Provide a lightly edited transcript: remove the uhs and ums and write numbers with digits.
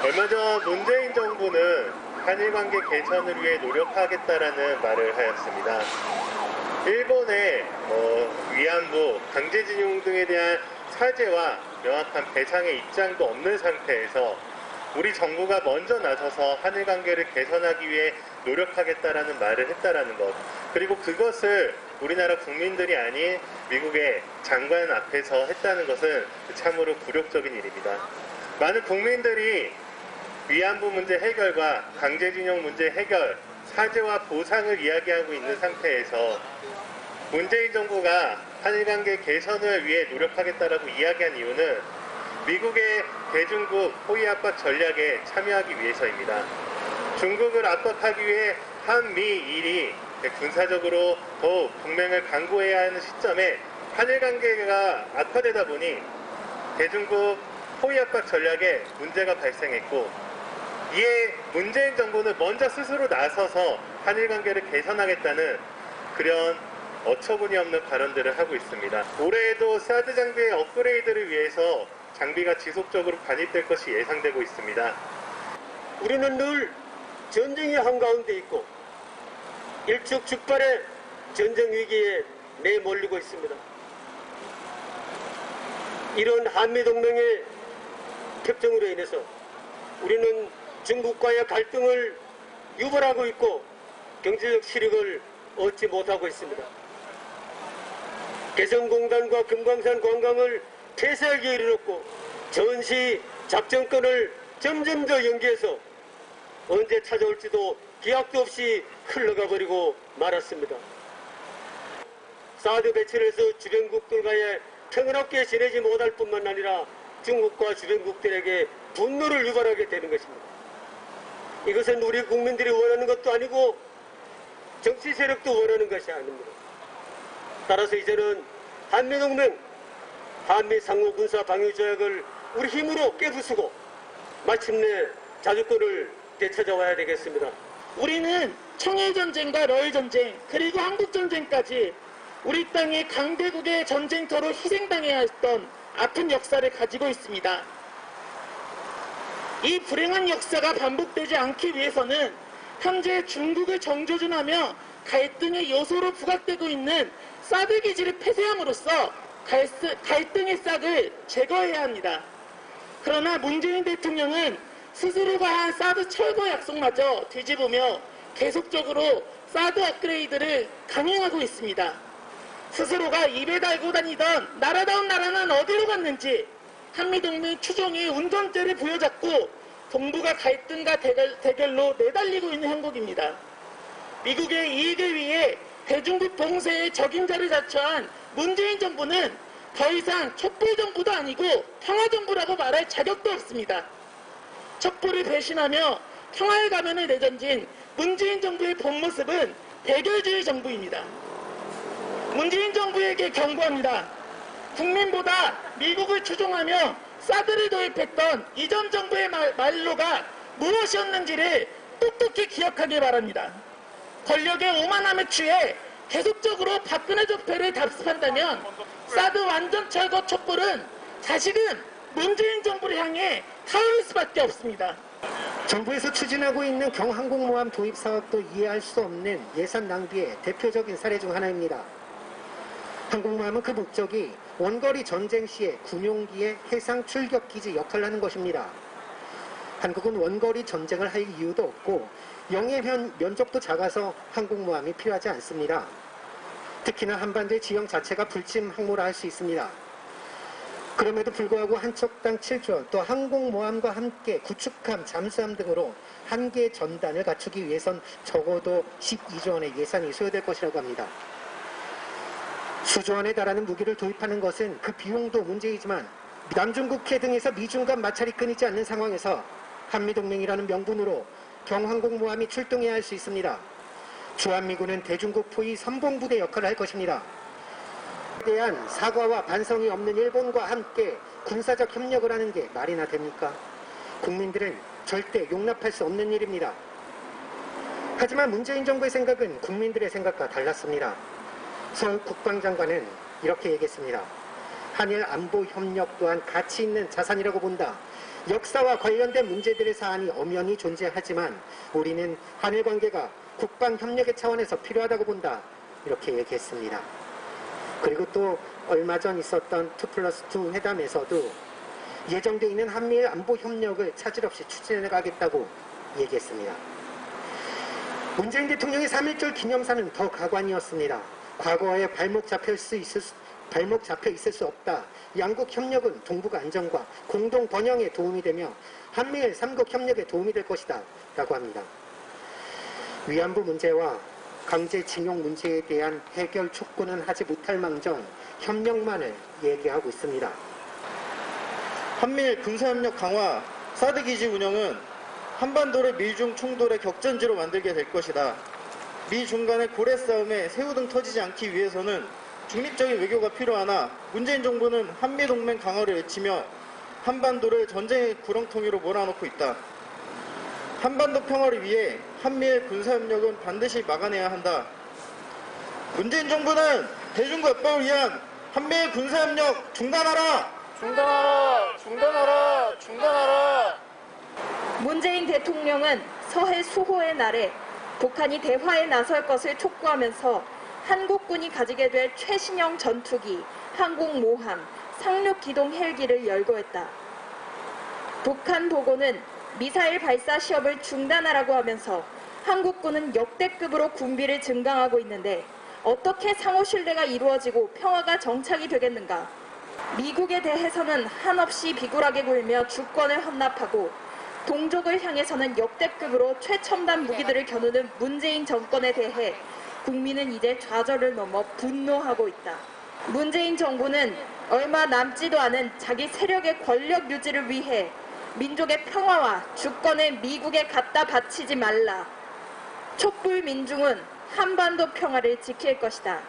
얼마 전 문재인 정부는 한일 관계 개선을 위해 노력하겠다라는 말을 하였습니다. 일본의 위안부, 강제징용 등에 대한 사죄와 명확한 배상의 입장도 없는 상태에서 우리 정부가 먼저 나서서 한일 관계를 개선하기 위해 노력하겠다라는 말을 했다라는 것, 그리고 그것을 우리나라 국민들이 아닌 미국의 장관 앞에서 했다는 것은 참으로 굴욕적인 일입니다. 많은 국민들이 위안부 문제 해결과 강제징용 문제 해결, 사죄와 보상을 이야기하고 있는 상태에서 문재인 정부가 한일관계 개선을 위해 노력하겠다라고 이야기한 이유는 미국의 대중국 호위 압박 전략에 참여하기 위해서입니다. 중국을 압박하기 위해 한미일이 군사적으로 더욱 동맹을 강구해야 하는 시점에 한일관계가 악화되다 보니 대중국 호위 압박 전략에 문제가 발생했고, 이에 문재인 정부는 먼저 스스로 나서서 한일관계를 개선하겠다는 그런 어처구니 없는 발언들을 하고 있습니다. 올해에도 사드 장비의 업그레이드를 위해서 장비가 지속적으로 반입될 것이 예상되고 있습니다. 우리는 늘 전쟁의 한가운데 있고 일촉즉발의 전쟁 위기에 내몰리고 있습니다. 이런 한미동맹의 협정으로 인해서 우리는 중국과의 갈등을 유발하고 있고 경제적 실익을 얻지 못하고 있습니다. 개성공단과 금강산 관광을 폐쇄하기에 이르렀고 전시 작전권을 점점 더 연기해서 언제 찾아올지도 기약도 없이 흘러가 버리고 말았습니다. 사드 배치를 해서 주변국들과의 평화롭게 지내지 못할 뿐만 아니라 중국과 주변국들에게 분노를 유발하게 되는 것입니다. 이것은 우리 국민들이 원하는 것도 아니고 정치 세력도 원하는 것이 아닙니다. 따라서 이제는 한미동맹, 한미상호군사방위조약을 우리 힘으로 깨부수고 마침내 자주권을 되찾아와야 되겠습니다. 우리는 청일전쟁과 러일전쟁 그리고 한국전쟁까지 우리 땅의 강대국의 전쟁터로 희생당해야 했던 아픈 역사를 가지고 있습니다. 이 불행한 역사가 반복되지 않기 위해서는 현재 중국을 정조준하며 갈등의 요소로 부각되고 있는 사드 기지를 폐쇄함으로써 갈등의 싹을 제거해야 합니다. 그러나 문재인 대통령은 스스로가 한 사드 철거 약속마저 뒤집으며 계속적으로 사드 업그레이드를 강행하고 있습니다. 스스로가 입에 달고 다니던 나라다운 나라는 어디로 갔는지 한미동맹 추종이 운전대를 부여잡고 동북아 갈등과 대결로 내달리고 있는 형국입니다. 미국의 이익을 위해 대중국 봉쇄의 적임자를 자처한 문재인 정부는 더 이상 촛불정부도 아니고 평화정부라고 말할 자격도 없습니다. 촛불을 배신하며 평화의 가면을 내던진 문재인 정부의 본 모습은 대결주의 정부입니다. 문재인 정부에게 경고합니다. 국민보다 미국을 추종하며 사드를 도입했던 이전 정부의 말로가 무엇이었는지를 똑똑히 기억하길 바랍니다. 권력의 오만함에 취해 계속적으로 박근혜 적폐를 답습한다면 사드 완전 철거 촛불은 다시금 문재인 정부를 향해 타오를 수밖에 없습니다. 정부에서 추진하고 있는 경항공모함 도입 사업도 이해할 수 없는 예산 낭비의 대표적인 사례 중 하나입니다. 항공모함은 그 목적이 원거리 전쟁 시에 군용기의 해상 출격기지 역할을 하는 것입니다. 한국은 원거리 전쟁을 할 이유도 없고 영해 면적도 작아서 항공모함이 필요하지 않습니다. 특히나 한반도의 지형 자체가 불침 항모라 할 수 있습니다. 그럼에도 불구하고 한 척당 7조 원, 또 항공모함과 함께 구축함, 잠수함 등으로 한 개 전단을 갖추기 위해선 적어도 12조 원의 예산이 소요될 것이라고 합니다. 수조 원에 달하는 무기를 도입하는 것은 그 비용도 문제이지만 남중국해 등에서 미중 간 마찰이 끊이지 않는 상황에서 한미동맹이라는 명분으로 경항공모함이 출동해야 할 수 있습니다. 주한미군은 대중국 포위 선봉부대 역할을 할 것입니다. 에 대한 사과와 반성이 없는 일본과 함께 군사적 협력을 하는 게 말이나 됩니까? 국민들은 절대 용납할 수 없는 일입니다. 하지만 문재인 정부의 생각은 국민들의 생각과 달랐습니다. 서울 국방장관은 이렇게 얘기했습니다. 한일 안보 협력 또한 가치 있는 자산이라고 본다. 역사와 관련된 문제들의 사안이 엄연히 존재하지만 우리는 한일 관계가 국방 협력의 차원에서 필요하다고 본다. 이렇게 얘기했습니다. 그리고 또 얼마 전 있었던 2+2 회담에서도 예정되어 있는 한미일 안보 협력을 차질 없이 추진해 가겠다고 얘기했습니다. 문재인 대통령의 3.1절 기념사는 더 가관이었습니다. 과거에 발목 잡혀 있을 수 없다. 양국 협력은 동북 안정과 공동 번영에 도움이 되며 한미일 3국 협력에 도움이 될 것이다. 라고 합니다. 위안부 문제와 강제징용 문제에 대한 해결 촉구는 하지 못할 망정 협력만을 얘기하고 있습니다. 한미일 군사협력 강화, 사드 기지 운영은 한반도를 미중 충돌의 격전지로 만들게 될 것이다. 미중 간의 고래 싸움에 새우등 터지지 않기 위해서는 중립적인 외교가 필요하나 문재인 정부는 한미동맹 강화를 외치며 한반도를 전쟁의 구렁텅이로 몰아넣고 있다. 한반도 평화를 위해 한미일 군사협력은 반드시 막아내야 한다. 문재인 정부는 대중과 협박을 위한 한미일 군사협력 중단하라! 중단하라! 중단하라! 중단하라! 문재인 대통령은 서해 수호의 날에 북한이 대화에 나설 것을 촉구하면서 한국군이 가지게 될 최신형 전투기, 항공모함, 상륙기동 헬기를 열거했다. 북한 도고는 미사일 발사 시험을 중단하라고 하면서 한국군은 역대급으로 군비를 증강하고 있는데 어떻게 상호 신뢰가 이루어지고 평화가 정착이 되겠는가? 미국에 대해서는 한없이 비굴하게 굴며 주권을 헌납하고 동족을 향해서는 역대급으로 최첨단 무기들을 겨누는 문재인 정권에 대해 국민은 이제 좌절을 넘어 분노하고 있다. 문재인 정부는 얼마 남지도 않은 자기 세력의 권력 유지를 위해 민족의 평화와 주권을 미국에 갖다 바치지 말라. 촛불 민중은 한반도 평화를 지킬 것이다.